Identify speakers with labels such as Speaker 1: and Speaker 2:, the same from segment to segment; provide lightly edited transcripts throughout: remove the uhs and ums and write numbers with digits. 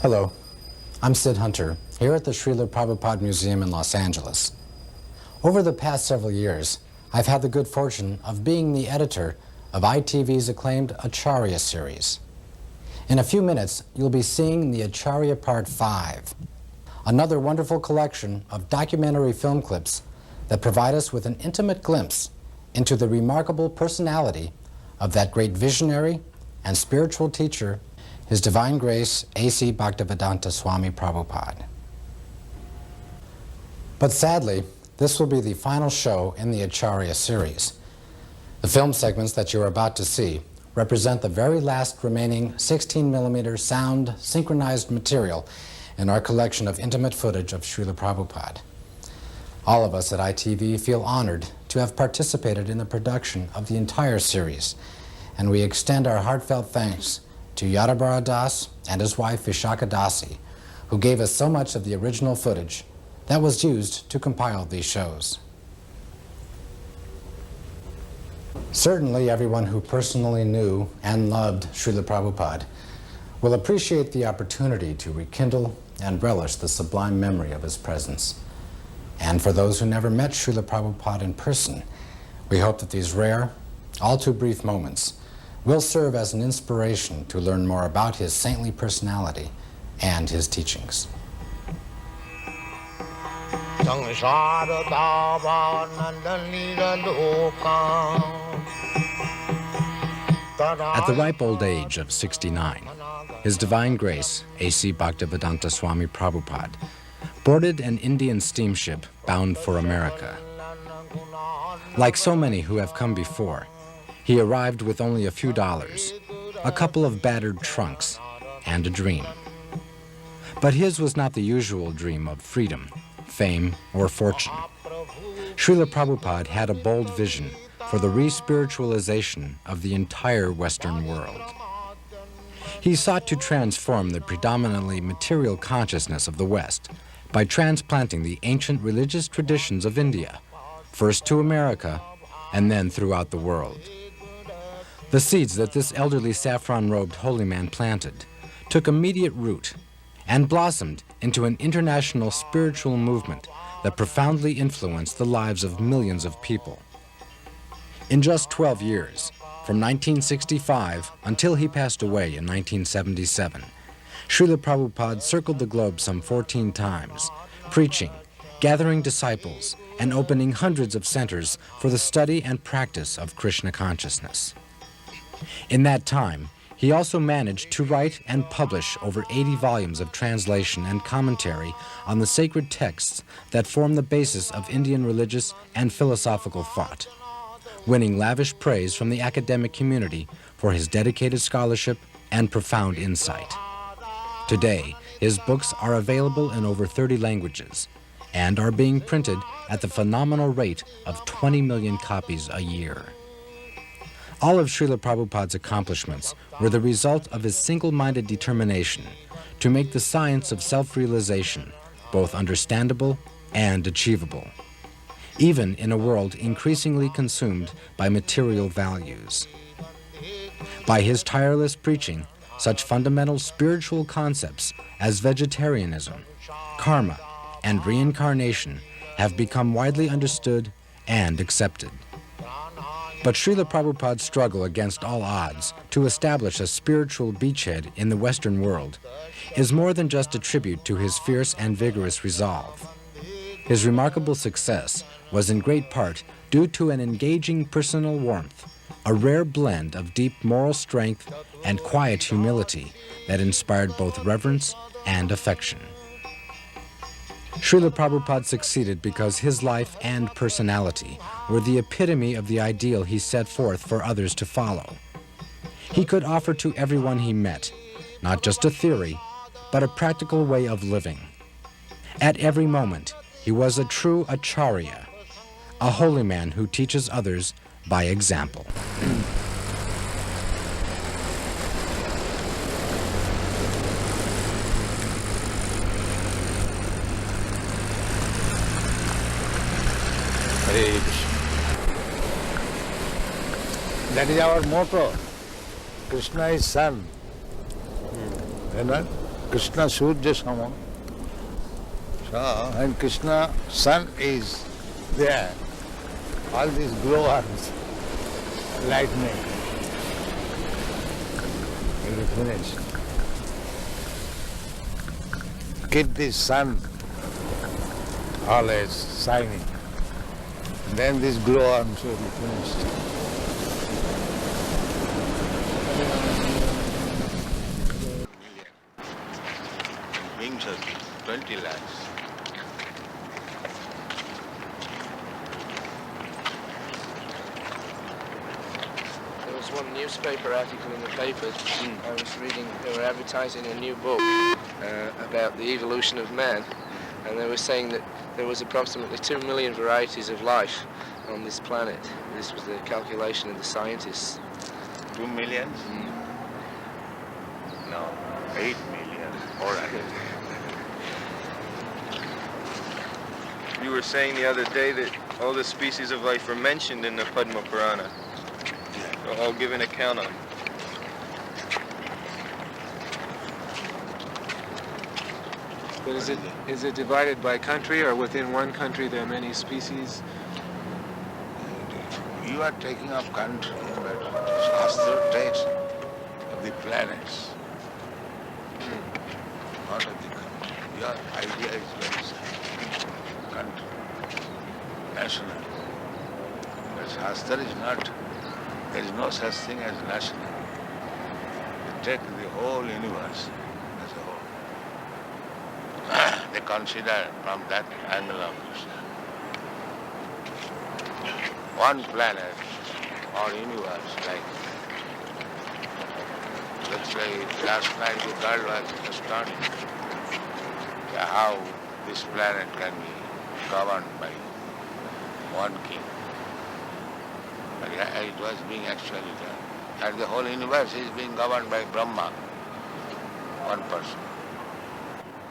Speaker 1: Hello, I'm Sid Hunter, here at the Srila Prabhupada Museum in Los Angeles. Over the past several years, I've had the good fortune of being the editor of ITV's acclaimed Acarya series. In a few minutes, you'll be seeing the Acarya Part 5, another wonderful collection of documentary film clips that provide us with an intimate glimpse into the remarkable personality of that great visionary and spiritual teacher, His Divine Grace A.C. Bhaktivedanta Swami Prabhupada. But sadly, this will be the final show in the Acarya series. The film segments that you're about to see represent the very last remaining 16mm sound synchronized material in our collection of intimate footage of Srila Prabhupada. All of us at ITV feel honored to have participated in the production of the entire series, and we extend our heartfelt thanks to Yadabara Das and his wife Vishaka Dasi, who gave us so much of the original footage that was used to compile these shows. Certainly everyone who personally knew and loved Srila Prabhupada will appreciate the opportunity to rekindle and relish the sublime memory of his presence. And for those who never met Srila Prabhupada in person, we hope that these rare, all too brief moments will serve as an inspiration to learn more about his saintly personality and his teachings. At the ripe old age of 69, His Divine Grace A.C. Bhaktivedanta Swami Prabhupada boarded an Indian steamship bound for America. Like so many who have come before, he arrived with only a few dollars, a couple of battered trunks, and a dream. But his was not the usual dream of freedom, fame, or fortune. Srila Prabhupada had a bold vision for the re-spiritualization of the entire Western world. He sought to transform the predominantly material consciousness of the West by transplanting the ancient religious traditions of India, first to America and then throughout the world. The seeds that this elderly saffron-robed holy man planted took immediate root and blossomed into an international spiritual movement that profoundly influenced the lives of millions of people. In just 12 years, from 1965 until he passed away in 1977, Srila Prabhupada circled the globe some 14 times, preaching, gathering disciples, and opening hundreds of centers for the study and practice of Krishna consciousness. In that time, he also managed to write and publish over 80 volumes of translation and commentary on the sacred texts that form the basis of Indian religious and philosophical thought, winning lavish praise from the academic community for his dedicated scholarship and profound insight. Today, his books are available in over 30 languages and are being printed at the phenomenal rate of 20 million copies a year. All of Srila Prabhupada's accomplishments were the result of his single-minded determination to make the science of self-realization both understandable and achievable, even in a world increasingly consumed by material values. By his tireless preaching, such fundamental spiritual concepts as vegetarianism, karma, and reincarnation have become widely understood and accepted. But Srila Prabhupada's struggle against all odds to establish a spiritual beachhead in the Western world is more than just a tribute to his fierce and vigorous resolve. His remarkable success was in great part due to an engaging personal warmth, a rare blend of deep moral strength and quiet humility that inspired both reverence and affection. Srila Prabhupada succeeded because his life and personality were the epitome of the ideal he set forth for others to follow. He could offer to everyone he met, not just a theory, but a practical way of living. At every moment, he was a true Acarya, a holy man who teaches others by example.
Speaker 2: That is our motto. Krishna is Son. You know?
Speaker 3: Krishna Surya Sama. So when Krishna sun is there, all these glowworms, lightning, will be finished. Keep the sun always shining. Then this glowworms will be finished.
Speaker 4: Wings are 20 lakhs.
Speaker 5: There was one newspaper article in the papers. I was reading, they were advertising a new book about the evolution of man, and they were saying that there was approximately 2 million varieties of life on this planet. This was the calculation of the scientists.
Speaker 4: 2 million? No, 8 million. All right.
Speaker 6: You were saying the other day that all the species of life were mentioned in the Padma Purana. They're all given account of.
Speaker 5: But is it divided by country, or within one country there are many species?
Speaker 3: You are taking up country, but Shastra takes of the planets, not of the country. Your idea is very simple. Country, national. But Shastra is not, there is no such thing as national. You take the whole universe as a whole. They consider from that angle of view. One planet or universe, like, let's say last night the girl was astonished how this planet can be governed by one king. But it was being actually done. And the whole universe is being governed by Brahma, one person.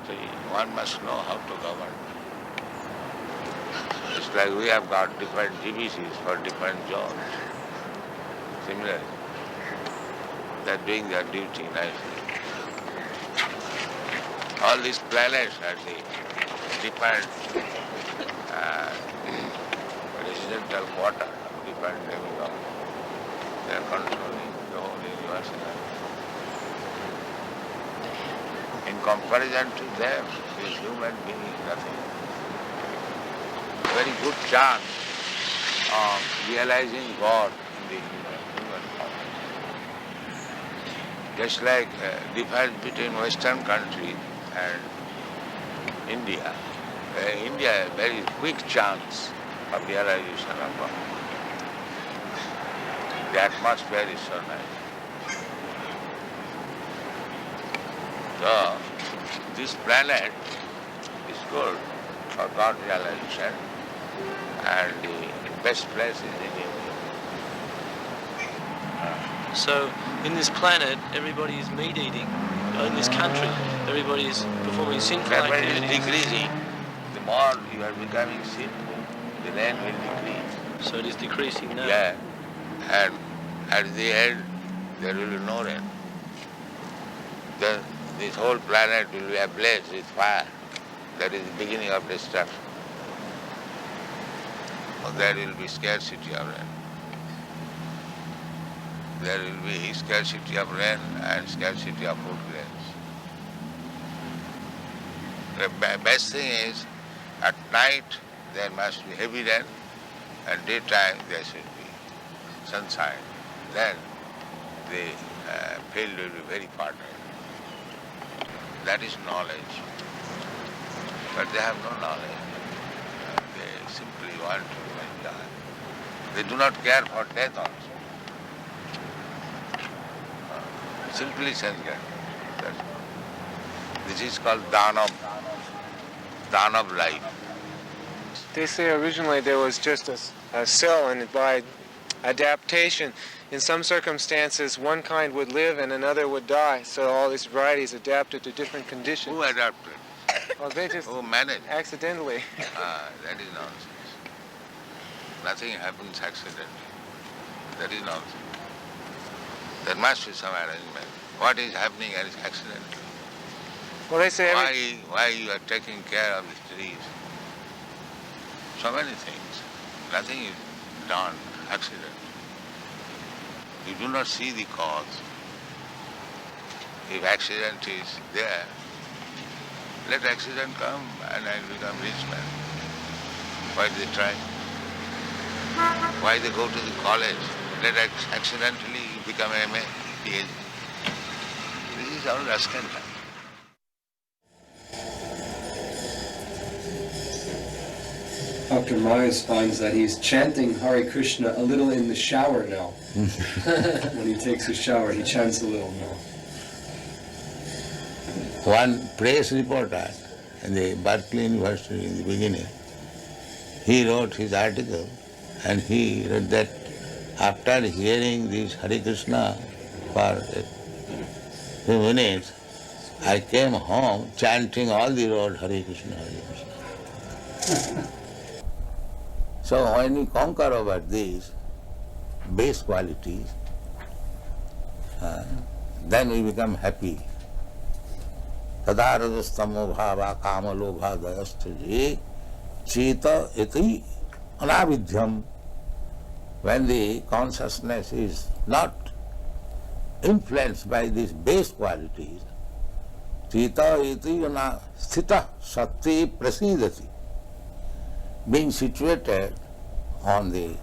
Speaker 3: So one must know how to govern. It's like we have got different GBCs for different zones. Similarly, they're doing their duty nicely. All these planets are the different residential quarter of different demigods. They are controlling the whole universe. In comparison to them, this human being is nothing. Very good chance of realizing God in the human form. Just like difference between Western countries and India. India has a very quick chance of realization of God. The atmosphere is so nice. So, this planet is good for God realization, and the best place is in India.
Speaker 7: So, in this planet, everybody is meat eating. In this country, everybody is performing sinful
Speaker 3: Everybody is
Speaker 7: activities.
Speaker 3: decreasing. The more you are becoming sinful, the rain will decrease.
Speaker 7: So it is decreasing now.
Speaker 3: Yeah. And at the end, there will be no rain. Then this whole planet will be ablaze with fire. That is the beginning of destruction. There will be scarcity of rain. There will be scarcity of rain and scarcity of food grains. The best thing is, at night there must be heavy rain, and daytime there should be sunshine. Then the field will be very fertile. That is knowledge. But they have no knowledge. They simply want to enjoy. They do not care for death also. Simply sensual. This is called dhanam life.
Speaker 5: They say originally there was just a cell, and by adaptation, in some circumstances, one kind would live and another would die. So all these varieties adapted to different conditions.
Speaker 3: Who adapted?
Speaker 5: Well, they just
Speaker 3: Who managed?
Speaker 5: accidentally.
Speaker 3: That is nonsense. Nothing happens accidentally. That is nonsense. There must be some arrangement. What is happening is accidental.
Speaker 5: Well, they say every...
Speaker 3: Why you are taking care of the trees? So many things. Nothing is done, accident. You do not see the cause. If accident is there, let accident come and I become rich man. Why they try? Why they go to the college? Let accidentally become MA, PhD. This is all rascal.
Speaker 8: Dr. Myers finds that he's chanting Hare Krishna a little in the shower now. When he takes a shower, he chants a little now.
Speaker 3: One press reporter in the Berkeley University in the beginning, he wrote his article and he read that after hearing this Hare Krishna for a few minutes, I came home chanting all the road Hare Krishna, Hare Krishna. So when we conquer over these base qualities, then we become happy. Tadarajastamo bhava kama lobha dayastaje cheta iti anavidyam. When the consciousness is not influenced by these base qualities, cheta iti sthita sati prasidati. Being situated on the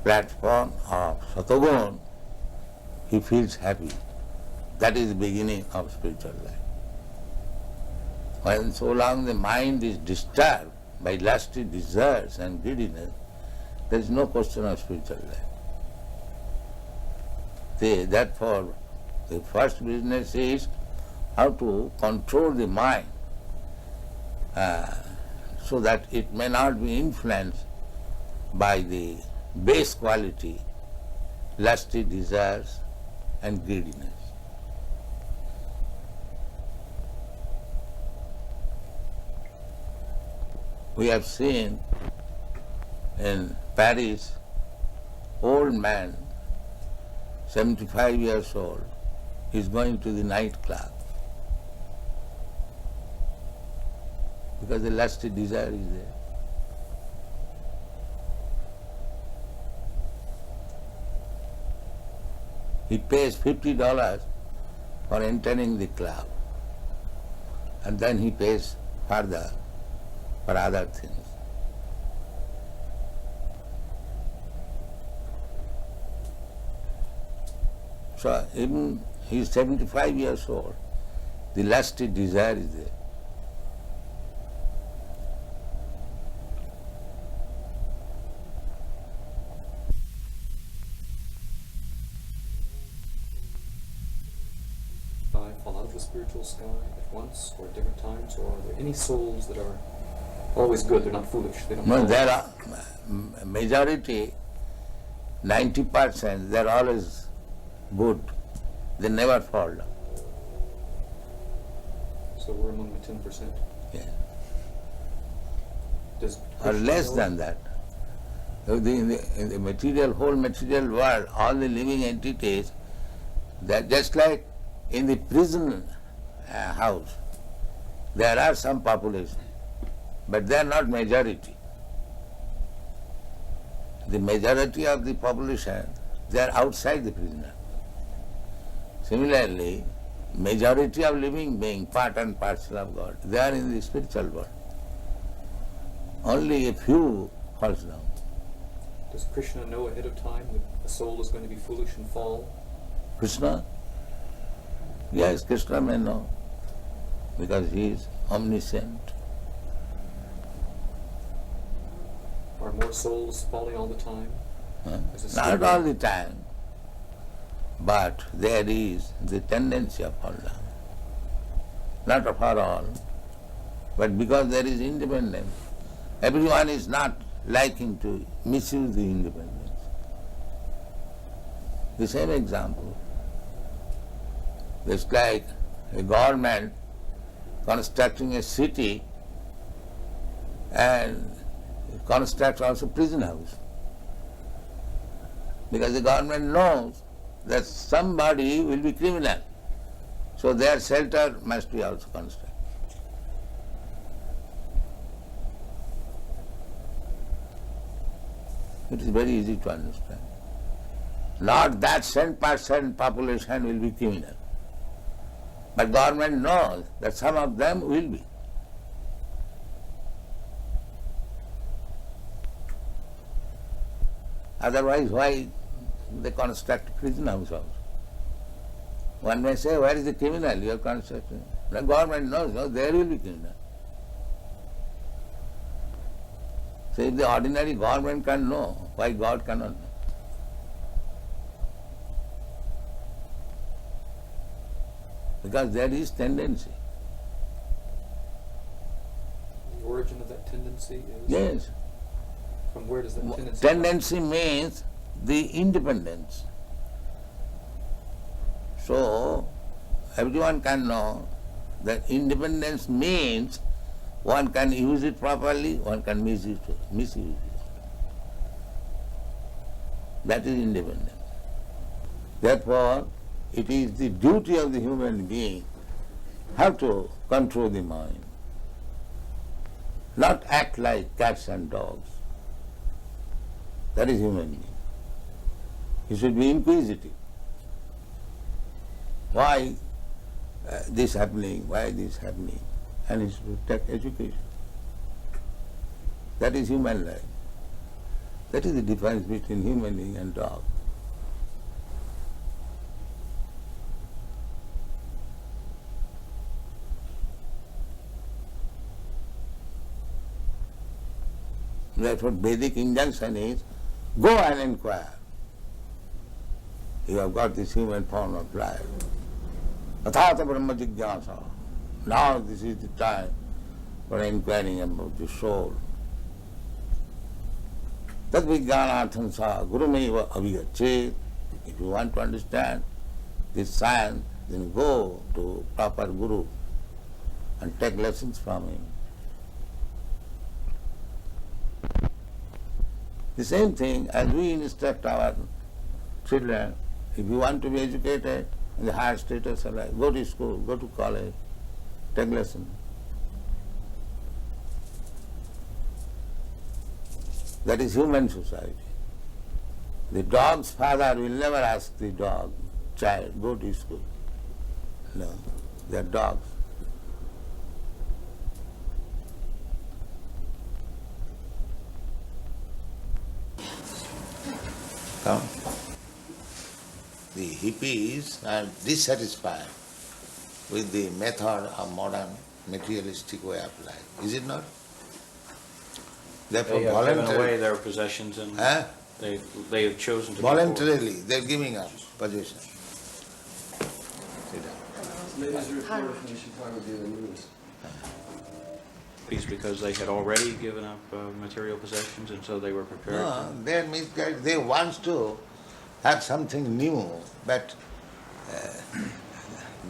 Speaker 3: platform of Satogun, he feels happy. That is the beginning of spiritual life. When so long the mind is disturbed by lusty desires and greediness, there is no question of spiritual life. Therefore, the first business is how to control the mind so that it may not be influenced by the base quality, lusty desires and greediness. We have seen in Paris, old man, 75 years old, is going to the nightclub because the lusty desire is there. He pays $50 for entering the club, and then he pays further for other things. So even he is 75 years old, the lusty desire is there.
Speaker 8: Fall out of the spiritual sky at once or at different times, or are there any souls that are always good, they're not foolish? They don't
Speaker 3: No, there are majority, 90%, they're always good. They never fall down.
Speaker 8: So we're among the 10%?
Speaker 3: Yeah.
Speaker 8: Does
Speaker 3: Or
Speaker 8: Krishna
Speaker 3: less
Speaker 8: know-
Speaker 3: than that. In the material, whole material world, all the living entities, they're just like in the prison house, there are some population, but they are not majority. The majority of the population, they are outside the prison house. Similarly, majority of living beings, part and parcel of God, they are in the spiritual world. Only a few falls down.
Speaker 8: Does Krishna know ahead of time that a soul is going to be foolish and fall?
Speaker 3: Krishna? Yes, Krishna may know, because he is omniscient.
Speaker 8: Are more souls falling all the time? As a
Speaker 3: Not
Speaker 8: student?
Speaker 3: all the time, but there is the tendency of fall down. Not for all, but because there is independence. Everyone is not liking to misuse the independence. The same example. It's like a government constructing a city and construct also prison house. Because the government knows that somebody will be criminal. So their shelter must be also constructed. It is very easy to understand. Not that 10% population will be criminal. But government knows that some of them will be. Otherwise, why they construct prison house also? One may say, where is the criminal you are constructing? The government knows, no, there will be criminal. So if the ordinary government can know, why God cannot know? Because there is tendency.
Speaker 9: The origin of that tendency is?
Speaker 3: Yes.
Speaker 9: From where does that tendency
Speaker 3: Tendency means the independence. So, everyone can know that independence means one can use it properly, one can misuse it. That is independence. Therefore, it is the duty of the human being how to control the mind, not act like cats and dogs. That is human being. He should be inquisitive. Why this happening? Why this happening? And he should take education. That is human life. That is the difference between human being and dog. That's what Vedic injunction is. Go and inquire. You have got this human form of life. Athata Brahma Jigyasa. Now this is the time for inquiring about the soul. Tad vijnanartham sa gurumeva avigachet. If you want to understand this science, then go to proper guru and take lessons from him. The same thing as we instruct our children, if you want to be educated in the higher status of life, go to school, go to college, take lessons. That is human society. The dog's father will never ask the dog, child, go to school. No, they are dogs. Come. The hippies are dissatisfied with the method of modern materialistic way of life. Is it not? Therefore,
Speaker 10: They have given away their possessions and they have chosen to
Speaker 3: voluntarily they're giving up possession. Sit down.
Speaker 8: Latest report from the Chicago Daily News.
Speaker 10: because they had already given up material possessions and so they were prepared
Speaker 3: No, they are misguided. They want to have something new, but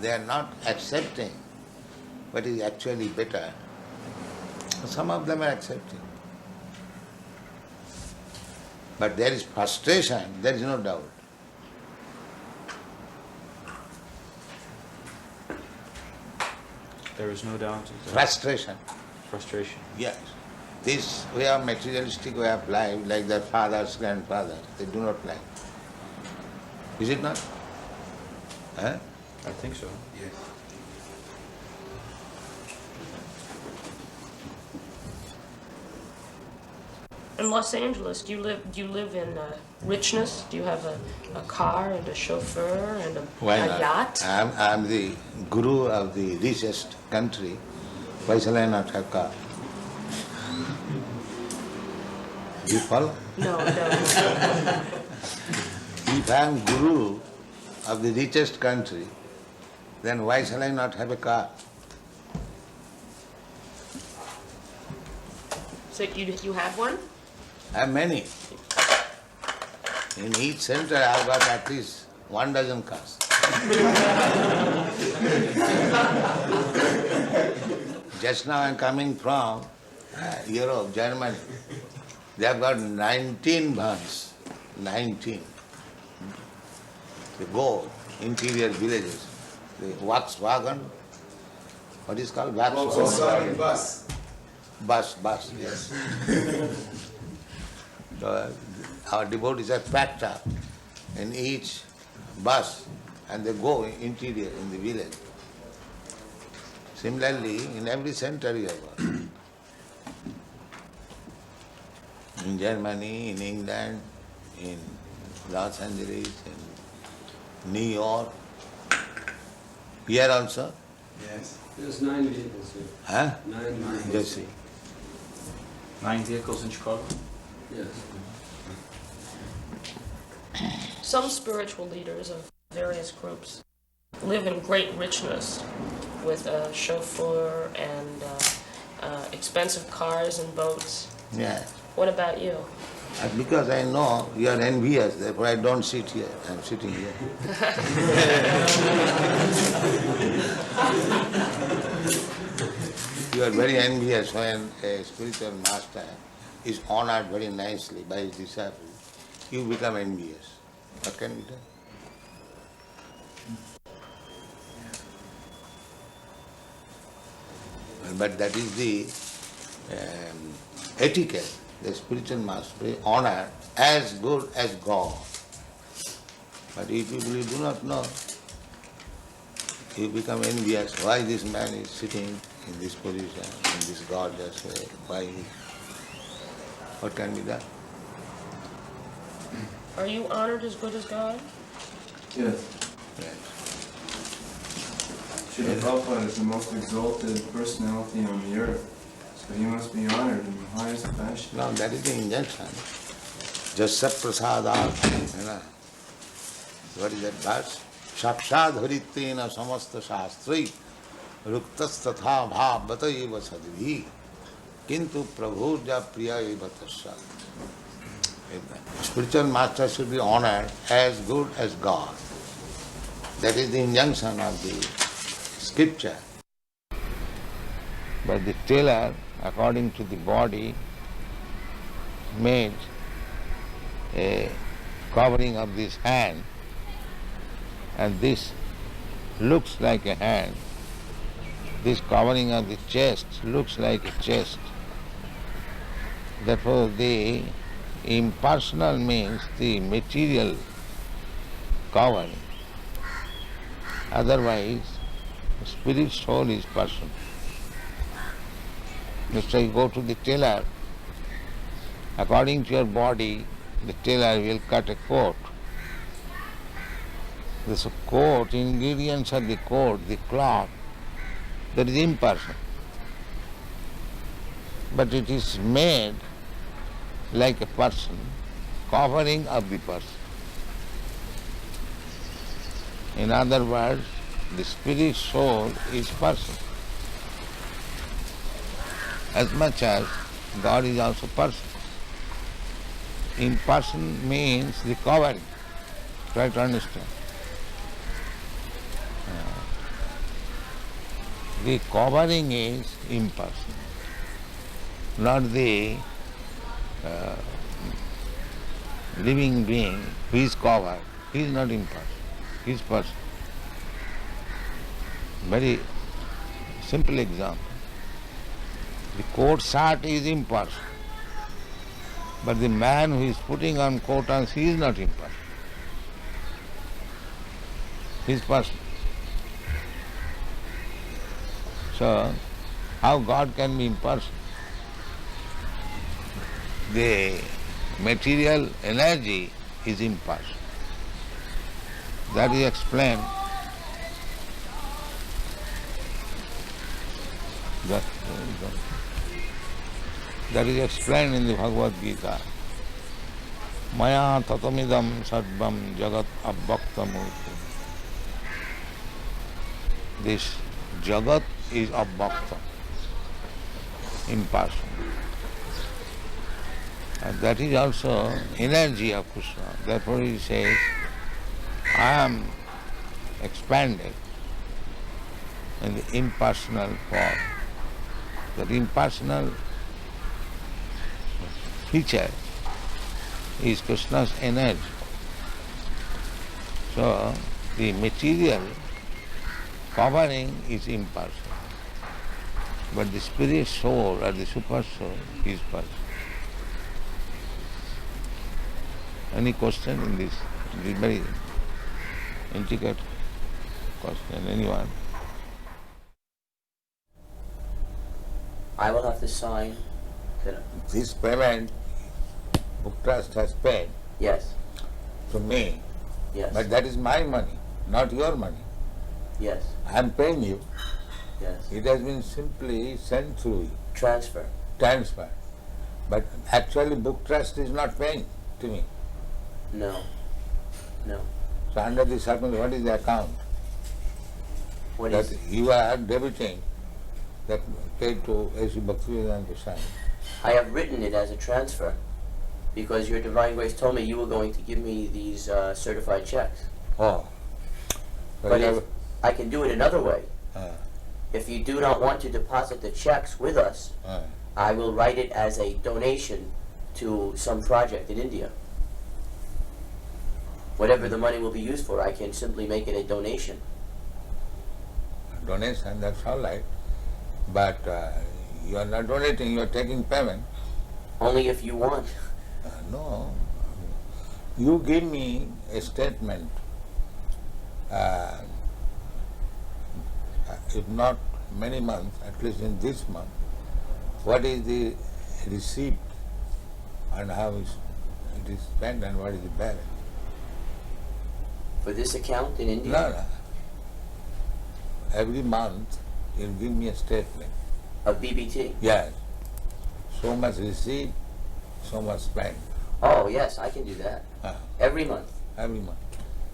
Speaker 3: they are not accepting what is actually better. Some of them are accepting. But there is frustration, there is no doubt.
Speaker 10: There is no doubt.
Speaker 3: Frustration.
Speaker 10: Frustration.
Speaker 3: Yes. This way of materialistic way of life, like their fathers, grandfathers, they do not like. Is it not? Huh?
Speaker 10: I think so.
Speaker 8: Yes.
Speaker 11: In Los Angeles, do you live in richness? Do you have a car and a chauffeur and a yacht?
Speaker 3: I'm the guru of the richest country. Why shall I not have car? Do you follow?
Speaker 11: No.
Speaker 3: If I am guru of the richest country, then why shall I not have a car?
Speaker 11: So you have one?
Speaker 3: I have many. In each center I have got at least 12 cars. Just now I am coming from Europe, Germany. They have got 19 vans. 19. They go interior villages. the Volkswagen, what is called Volkswagen?
Speaker 2: Bus.
Speaker 3: Bus, yes. So, our devotees are packed up in each bus and they go interior in the village. Similarly, in every center you have got. In Germany, in England, in Los Angeles, in New York, here also.
Speaker 8: Yes. There's 9 vehicles here.
Speaker 3: Huh?
Speaker 8: 9 vehicles.
Speaker 3: Just see.
Speaker 10: 9 vehicles in Chicago?
Speaker 8: Yes.
Speaker 11: Some spiritual leaders of various groups live in great richness with a chauffeur and expensive cars and boats.
Speaker 3: Yeah.
Speaker 11: What about you?
Speaker 3: Because I know you are envious, therefore I don't sit here. I'm sitting here. You are very envious when a spiritual master is honored very nicely by his disciples. You become envious. What can be done? But that is the etiquette. The spiritual master is honored as good as God. But if you do not know, you become envious. Why this man is sitting in this position, in this gorgeous way? Why? What can be done?
Speaker 11: Are you honored as good as God?
Speaker 6: Yes.
Speaker 3: Yes.
Speaker 6: Srila Prabhupada is the most exalted personality on the earth. So he must be honored in the highest fashion.
Speaker 3: No, that is the injunction. Jasya prasadat, you know. What is that verse? Sakshad haritvena samasta shastri ruktas tatha bhavata eva sadhi kintu prabhuja priya eva tasya. Spiritual master should be honored as good as God. That is the injunction of the scripture. But the tailor, according to the body, made a covering of this hand, and this looks like a hand. This covering of the chest looks like a chest. Therefore, the impersonal means the material covering. Otherwise, spirit soul is personal. Just like you go to the tailor, according to your body, the tailor will cut a coat. This coat, ingredients of the coat, the cloth, that is impersonal. But it is made like a person, covering of the person. In other words, the spirit soul is person. As much as God is also person. Imperson means the covering. Try to understand. The covering is impersonal, not the living being who is covered. He is not impersonal, he is person. Very simple example. The coat shirt is impersonal, but the man who is putting on coat and he is not impersonal. He is person. So, how God can be impersonal? The material energy is impersonal. That is explained. That is explained in the Bhagavad Gita. Maya tatamidam sarvam jagat abbaktamurti. This jagat is abbakta, impersonal. And that is also energy of Krishna. Therefore he says, I am expanded in the impersonal form. That impersonal feature is Krishna's energy. So the material covering is impersonal. But the spirit soul or the super soul is personal. Any question in this? This very intricate question. Anyone?
Speaker 12: I will have to sign that.
Speaker 3: This payment, Book Trust has paid.
Speaker 12: Yes.
Speaker 3: To me.
Speaker 12: Yes.
Speaker 3: But that is my money, not your money.
Speaker 12: Yes.
Speaker 3: I am paying you.
Speaker 12: Yes.
Speaker 3: It has been simply sent through you.
Speaker 12: Transfer.
Speaker 3: Transfer. But actually Book Trust is not paying to me.
Speaker 12: No. No.
Speaker 3: So under the circumstances, what is the account?
Speaker 12: What
Speaker 3: that
Speaker 12: is
Speaker 3: you are debiting that paid to A.C. Bhaktivedanta Swami.
Speaker 12: I have written it as a transfer because your Divine Grace told me you were going to give me these certified checks.
Speaker 3: Oh. So
Speaker 12: But I can do it another way. If you do not want to deposit the checks with us, I will write it as a donation to some project in India. Whatever the money will be used for, I can simply make it a donation.
Speaker 3: Donation, that's all right. But you are not donating, you are taking payment.
Speaker 12: Only if you want.
Speaker 3: No. You give me a statement, if not many months, at least in this month, what is the receipt and how it is spent and what is the balance.
Speaker 12: For this account in India?
Speaker 3: No. Every month you give me a statement.
Speaker 12: Of BBT?
Speaker 3: Yes. So much receipt, so much spent.
Speaker 12: Oh, yes, I can do that. Every month?
Speaker 3: Every month.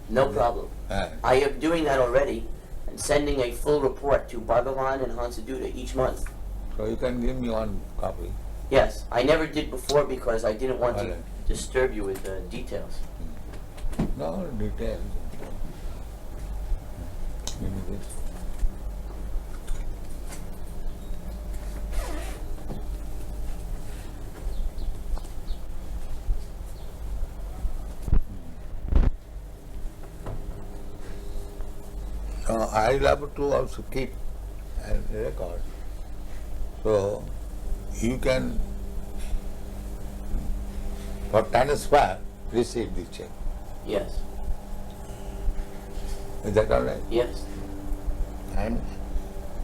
Speaker 12: No problem. I am doing that already and sending a full report to Bhagavan and Hansaduta each month.
Speaker 3: So you can give me one copy.
Speaker 12: Yes, I never did before because I didn't want to disturb you with details.
Speaker 3: No details. Give me this. I love to also keep a record. So you can, for transfer, receive the check.
Speaker 12: Yes.
Speaker 3: Is that all right?
Speaker 12: Yes.
Speaker 3: I am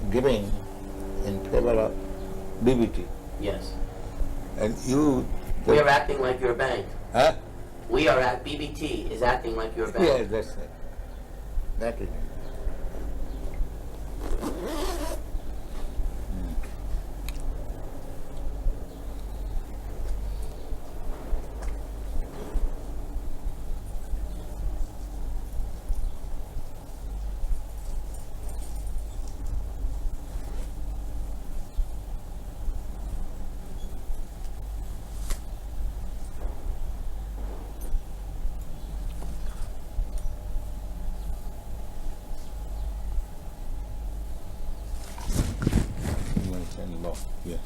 Speaker 3: giving in favor of BBT.
Speaker 12: Yes.
Speaker 3: And you...
Speaker 12: We are acting like your bank.
Speaker 3: Huh?
Speaker 12: We are at BBT is acting like your bank.
Speaker 3: Yes, that's it. That is it. Yeah.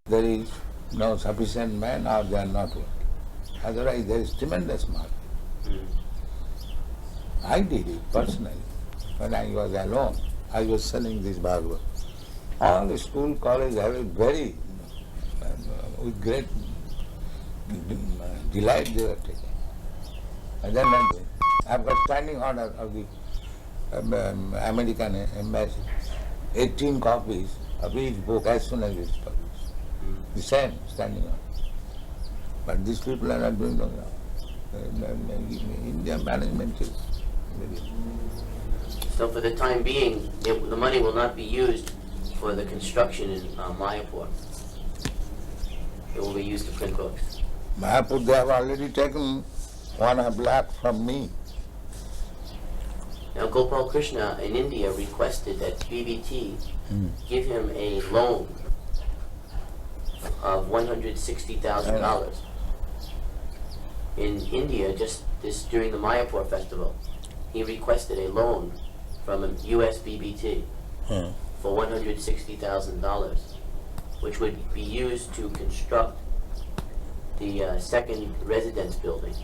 Speaker 3: There is no sufficient man or they are not working. Otherwise there is tremendous market. I did it personally. When I was alone, I was selling this Bhagavad. All the school, college have it very, with great delight they were taking. And then I've got standing order of the American embassy, 18 copies of each book as soon as it's published. The same standing order. But these people are not doing no job. Indian management is
Speaker 12: So for the time being, the money will not be used for the construction in Mayapur. It will be used to print books.
Speaker 3: Mayapur, they have already taken 1 lakh from me.
Speaker 12: Now Gopal Krishna in India requested that BBT give him a loan of $160,000 in India just during the Mayapur festival. He requested a loan from a US BBT for $160,000, which would be used to construct the second residence building.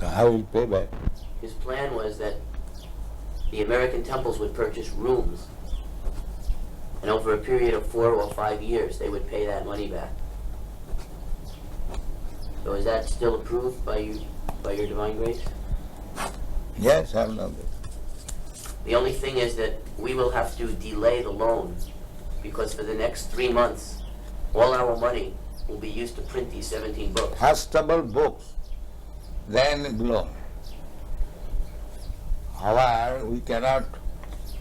Speaker 3: How will you pay back?
Speaker 12: His plan was that the American temples would purchase rooms, and over a period of 4 or 5 years, they would pay that money back. So is that still approved by you, by your Divine Grace?
Speaker 3: Yes, I know that.
Speaker 12: The only thing is that we will have to delay the loan, because for the next 3 months, all our money will be used to print these 17 books.
Speaker 3: Fastable books, then loan. However, we cannot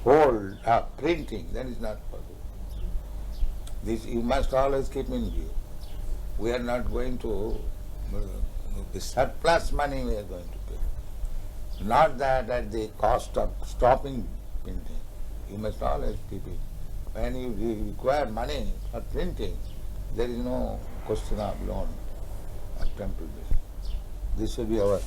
Speaker 3: hold up printing, that is not possible. This you must always keep in view. We are not going to, the surplus money we are going to pay. Not that at the cost of stopping printing. You must always keep it. When you require money for printing, there is no question of loan or temple bill. This will be our.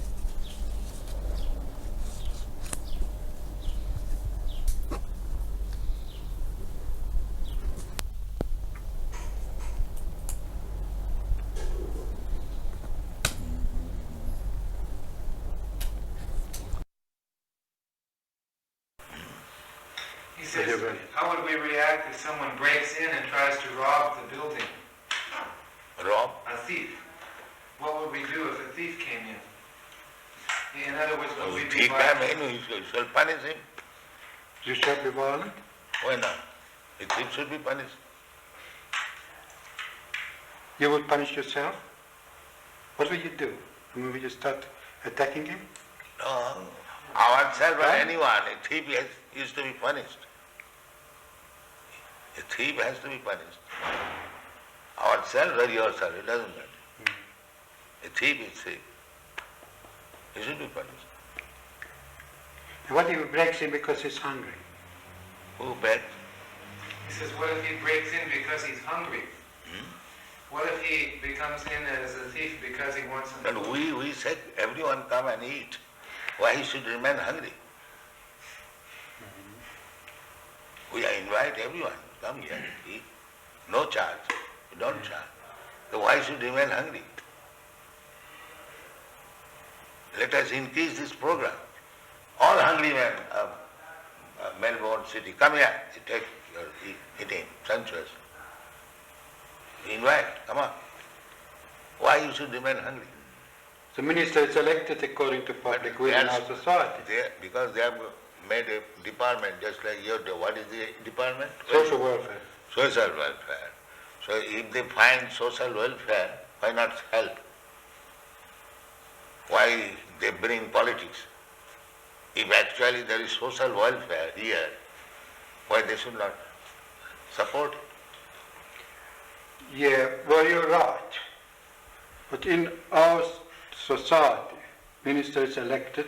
Speaker 2: He says, how would we react if someone breaks in and tries to rob the building?
Speaker 3: Rob?
Speaker 2: A thief. What would we do if a thief came in? In other words, would we be violent?
Speaker 3: You shall punish him.
Speaker 2: You shall be violent?
Speaker 3: Why not? A thief should be punished.
Speaker 2: You would punish yourself? What will you do? Will you start attacking him?
Speaker 3: No, ourselves or anyone, a thief is to be punished. A thief has to be punished. Ourselves or yourself, it doesn't matter. A thief is thief. He should be punished.
Speaker 2: And what if he breaks in because he's hungry?
Speaker 3: Who begs?
Speaker 2: He says, what if he breaks in because he's hungry? What if he becomes in as a thief because he wants something?
Speaker 3: But we said everyone come and eat. Why he should remain hungry? We invite everyone, come here, eat. No charge. We don't charge. So why should remain hungry? Let us increase this program. All hungry men of Melbourne city, come here, take your eating, sumptuous. Invite, come on. Why you should remain hungry?
Speaker 2: The minister is elected according to public will in our society.
Speaker 3: Because they have made a department just like your, what is the department?
Speaker 2: Social welfare.
Speaker 3: Social welfare. So if they find social welfare, why not help? Why they bring politics? If actually there is social welfare here, why they should not support it?
Speaker 2: Yeah, well, you're right. But in our society, minister is elected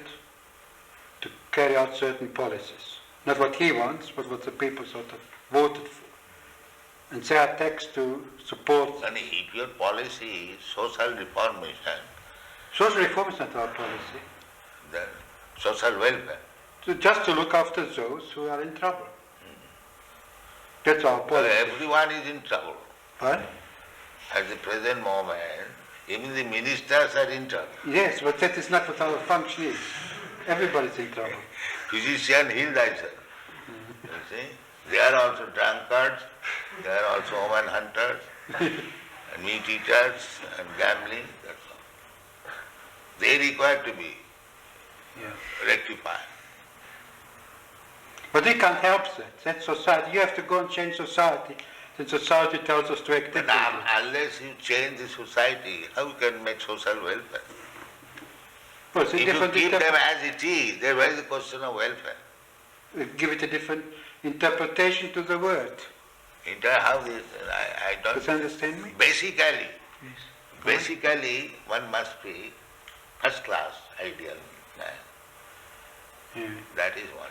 Speaker 2: to carry out certain policies. Not what he wants, but what the people sort of voted for. And they are taxed to support.
Speaker 3: And if your policy is social reformation,
Speaker 2: social reform is not our policy.
Speaker 3: Then social welfare.
Speaker 2: So just to look after those who are in trouble. That's our policy.
Speaker 3: Well, everyone is in trouble.
Speaker 2: What?
Speaker 3: At the present moment, even the ministers are in trouble.
Speaker 2: Yes, but that is not what our function is. Everybody's in trouble.
Speaker 3: Physician, heal thyself. You see? They are also drunkards, they are also woman hunters, and meat eaters, and gambling, that's all. They require to be rectified.
Speaker 2: But we can't help that. That's society. You have to go and change society. Then society tells us to act differently.
Speaker 3: But unless you change the society, how you can make social welfare?
Speaker 2: Oh, it's a
Speaker 3: If you
Speaker 2: different
Speaker 3: keep them as it is, there is the question of welfare.
Speaker 2: give it a different interpretation to the word.
Speaker 3: How this, I don't...
Speaker 2: Does you understand me?
Speaker 3: Basically,
Speaker 2: Yes.
Speaker 3: basically one must be first class ideal man.
Speaker 2: Yeah.
Speaker 3: That is one.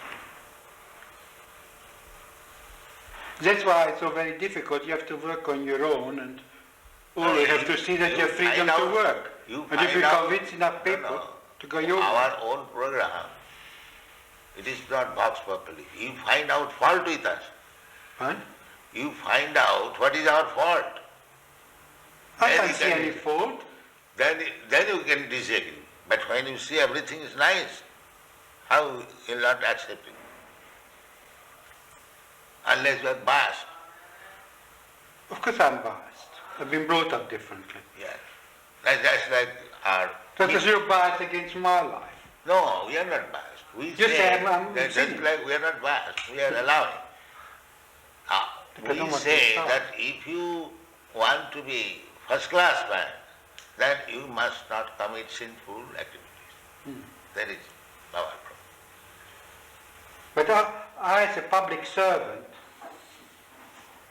Speaker 2: That's why it's so very difficult. You have to work on your own and always have to see that you have freedom to work. And if you convince enough people to go your way.
Speaker 3: Our own program, it is not box properly. You find out fault with us.
Speaker 2: Huh?
Speaker 3: You find out what is our fault.
Speaker 2: I can't see any fault.
Speaker 3: Then you can disagree. But when you see everything is nice, how you will not accept it? Unless you are biased.
Speaker 2: Of course I'm biased. I've been brought up differently.
Speaker 3: Yes. That's like our...
Speaker 2: So because you're biased against my life.
Speaker 3: No, we are not biased. We
Speaker 2: You say I'm
Speaker 3: that just
Speaker 2: sinning.
Speaker 3: like we are not biased, we are allowing. We say that if you want to be first class man, then you must not commit sinful activities. That is our problem.
Speaker 2: But I as a public servant,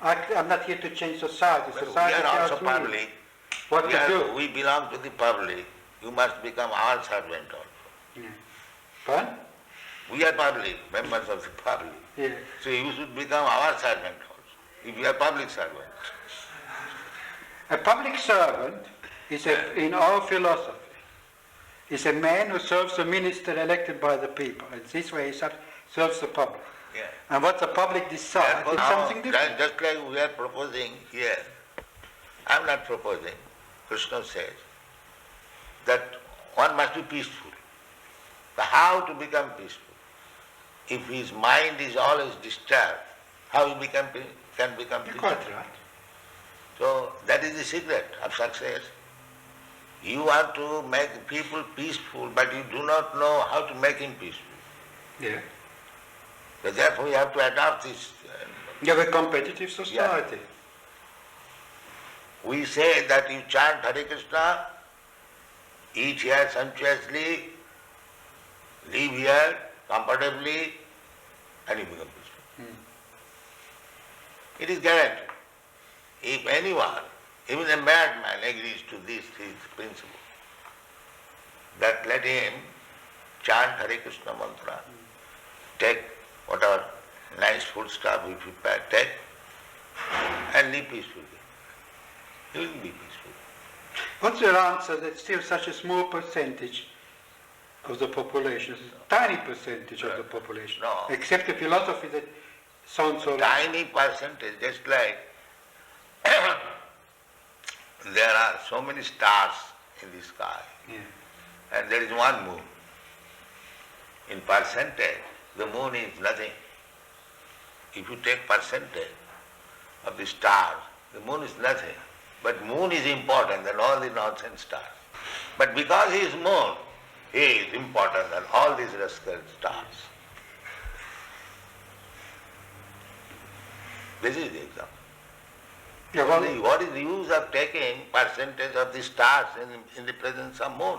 Speaker 2: I'm not here to change society.
Speaker 3: But
Speaker 2: Society
Speaker 3: we are also
Speaker 2: tells me
Speaker 3: public.
Speaker 2: what to do.
Speaker 3: We belong to the public. You must become our servant also.
Speaker 2: Yeah. But?
Speaker 3: We are public, members of the public.
Speaker 2: Yeah.
Speaker 3: So you should become our servant also, if you are public servant.
Speaker 2: A public servant is, in our philosophy, is a man who serves a minister elected by the people. And this way he serves the public.
Speaker 3: Yeah.
Speaker 2: And what the public decides is something different.
Speaker 3: Just like we are proposing here, I am not proposing, Krishna says, that one must be peaceful. But how to become peaceful? If his mind is always disturbed, how he can become peaceful?
Speaker 2: Quite right.
Speaker 3: So that is the secret of success. You want to make people peaceful, but you do not know how to make him peaceful.
Speaker 2: Yeah.
Speaker 3: So therefore you have to adopt this.
Speaker 2: You have a competitive society.
Speaker 3: Yeah. We say that you chant Hare Krishna, eat here sumptuously, live here comfortably, and you become peaceful. It is guaranteed. If anyone, even a madman, agrees to this principle, that let him chant Hare Krishna mantra, take whatever nice food stuff we prepare, take, and live peacefully. He will be peaceful.
Speaker 2: What's your answer that still such a small percentage of the population, tiny percentage of the population, accept a philosophy that sounds so
Speaker 3: tiny percentage, just like there are so many stars in the sky, and there is one moon. In percentage, the moon is nothing. If you take percentage of the stars, the moon is nothing. But moon is important than all the nonsense stars. But because he is moon, he is important than all these rascal stars. This is the example.
Speaker 2: Yeah, well,
Speaker 3: what is the use of taking percentage of the stars in the presence of moon?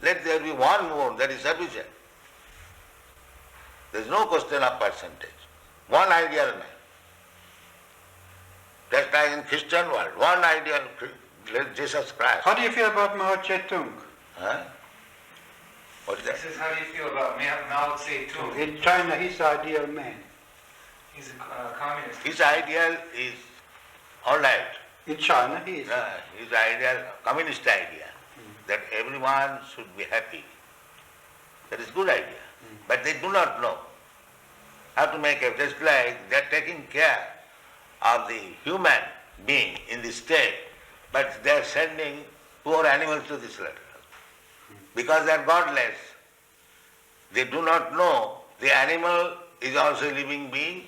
Speaker 3: Let there be one moon, that is sufficient. There is no question of percentage. One ideal man. Just like in Christian world, one ideal Jesus Christ.
Speaker 2: How do you feel about Mao Zedong?
Speaker 3: Huh? What is that?
Speaker 13: He says, how do you feel about Mao Zedong?
Speaker 2: In China, he's the ideal man.
Speaker 13: He's a communist.
Speaker 3: His ideal is all right.
Speaker 2: In China, he is.
Speaker 3: His ideal, communist idea, that everyone should be happy. That is good idea. But they do not know how to make it. Just like they are taking care of the human being in this state, but they are sending poor animals to this letter. Because they are godless. They do not know the animal is also a living being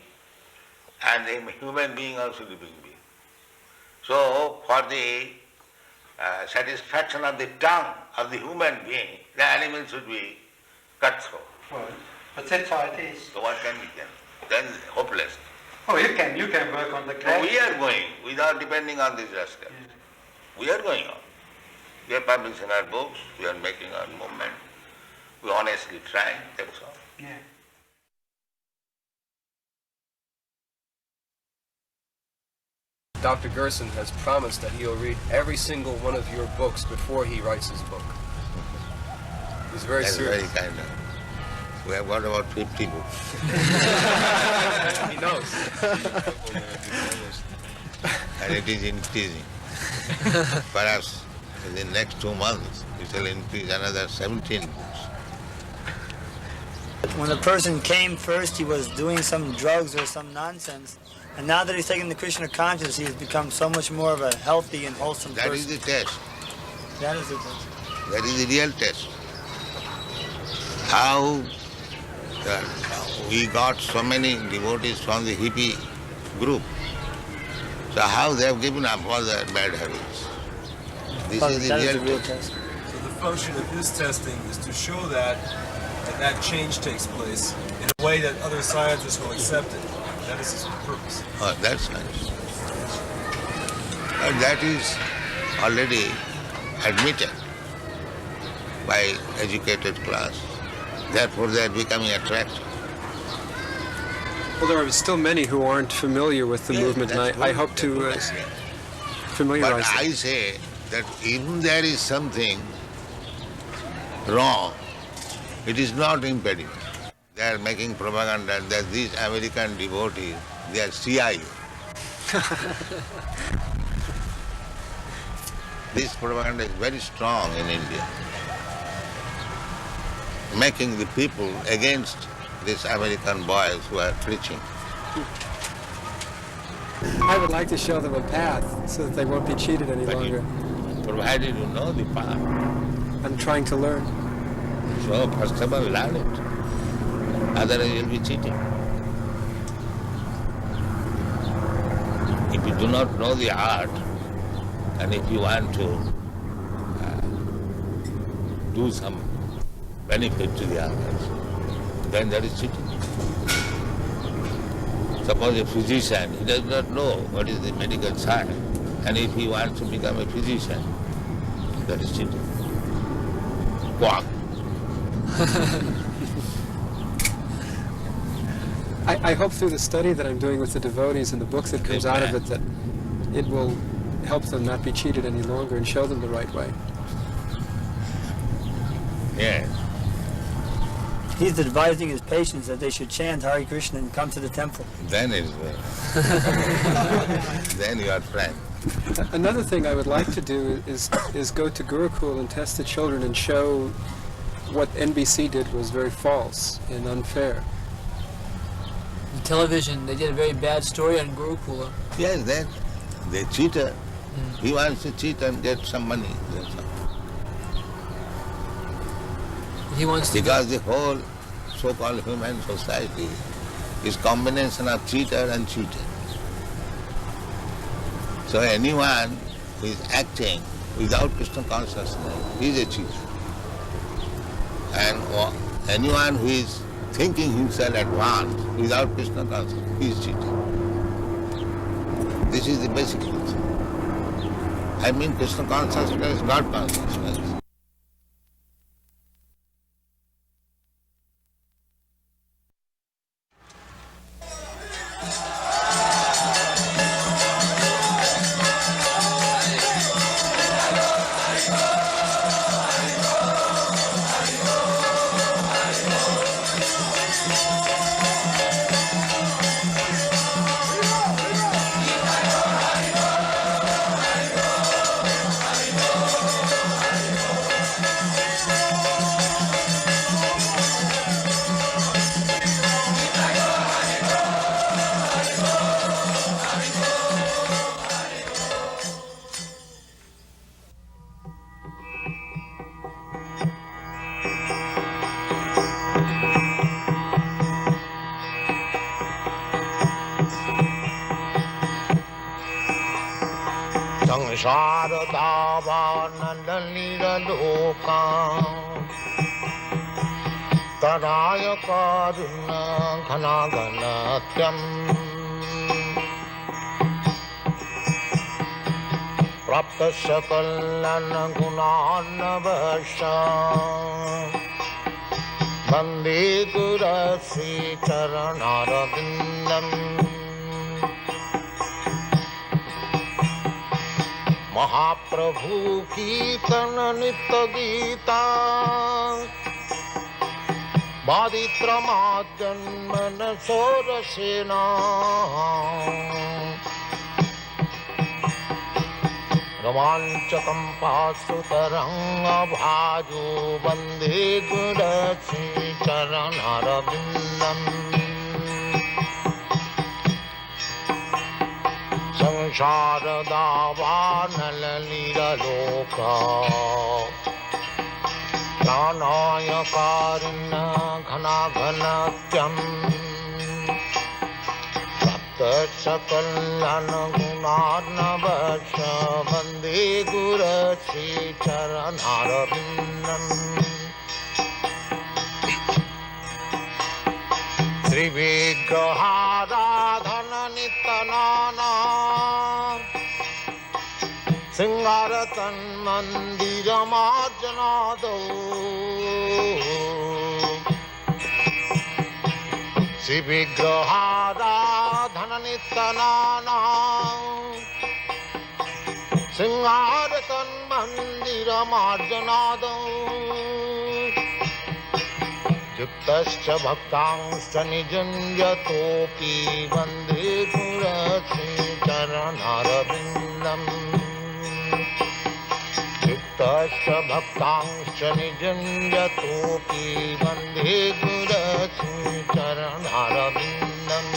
Speaker 3: and the human being also a living being. So for the satisfaction of the tongue of the human being, the animal should be cut through.
Speaker 2: Well, but that's how it is.
Speaker 3: So what can we do? Then hopeless.
Speaker 2: Oh, you can work on the class.
Speaker 3: So we are going without depending on these rascals. We are going on. We are publishing our books, we are making our movement. We honestly try, that's all.
Speaker 2: Yeah.
Speaker 8: Dr. Gerson has promised that he'll read every single one of your books before he writes his book. He's very
Speaker 3: That's
Speaker 8: serious.
Speaker 3: very kind of. We have got about 50 books.
Speaker 8: He knows.
Speaker 3: And it is increasing. Perhaps in the next 2 months, it will increase another 17 books.
Speaker 14: When the person came first, he was doing some drugs or some nonsense. And now that he's taken the Krishna consciousness, he has become so much more of a healthy and wholesome person.
Speaker 3: That is the test.
Speaker 8: That is the test.
Speaker 3: That is the real test. How we got so many devotees from the hippie group. So how they have given up all their bad habits. This is the real test.
Speaker 15: So the function of his testing is to show that change takes place in a way that other scientists will accept it. That is his purpose.
Speaker 3: Oh, that's nice. And that is already admitted by educated class. Therefore, they are becoming attractive.
Speaker 8: Well, there are still many who aren't familiar with the movement, and I hope to familiarize
Speaker 3: But I say that even there is something wrong, it is not impediment. They are making propaganda that these American devotees, they are CIA. This propaganda is very strong in India, making the people against these American boys who are preaching.
Speaker 8: I would like to show them a path so that they won't be cheated any longer.
Speaker 3: Provided you know the path.
Speaker 8: I'm trying to learn.
Speaker 3: So first of all, learn it. Otherwise you'll be cheating. If you do not know the art, and if you want to do some benefit to the others, then that is cheating. Suppose a physician, he does not know what is the medical science, and if he wants to become a physician, that is cheating. Quack.
Speaker 8: I hope through the study that I'm doing with the devotees and the books that comes out of it that it will help them not be cheated any longer and show them the right way.
Speaker 3: Yes.
Speaker 14: He's advising his patients that they should chant Hare Krishna and come to the temple.
Speaker 3: Then it is well. Then you are friend.
Speaker 8: Another thing I would like to do is go to Gurukul and test the children and show what NBC did was very false and unfair.
Speaker 16: The television, they did a very bad story on Gurukula.
Speaker 3: Yes, then they cheated. He wants to cheat and get some money. That's all.
Speaker 16: He wants to
Speaker 3: because the whole so-called human society is combination of cheater and cheated. So anyone who is acting without Krishna consciousness is a cheater. And anyone who is thinking himself advanced without Krishna consciousness is cheating. This is the basic truth. I mean Krishna consciousness, God consciousness. वन्दे गुरश्रीचरणारविन्दम् महाप्रभु कीर्तन नित्य गीता बादित्रमाजन्मन सोरसेना रोमाञ्चकं पाशुतरङ्गभाजो वन्दे गुरश्रीचरणारविन्दम् संसारदावानललीललोका प्राणायकारिण घनाघनत्यम् सप्तशकल्याणगुणार्णवश वन्दे गुरश्रीचरणारविन्दम् श्रीविग्रहाराधननितनाना सिंहारतन्मन्दिरमार्जनादौ श्रीविग्रहाराधननितनाना सिंहारतन्मन्दिरमार्जनादौ युक्तश्च भक्तांश्च निजुञ्जतोऽपि वन्दे गुरश्रीचरणारविन्दम् युक्तश्च भक्तांश्च निजुञ्जतोऽपि वन्दे गुरश्रीचरणारविन्दम्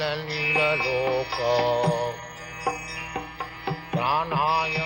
Speaker 3: संसारदावानललीललोक प्राणाय